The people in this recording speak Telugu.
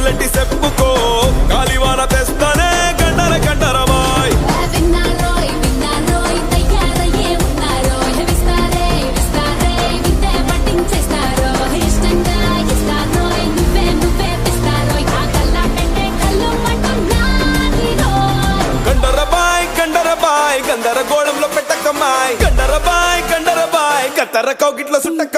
బుల్లెట్టి చెప్పుకో గాలివాన తెస్తానే గండర గండర బాయ్ గందరగోళంలో పెట్టకమ్మాయి గండర బాయ్ కత్తర కౌగిట్లో సుట్టకమ్మాయి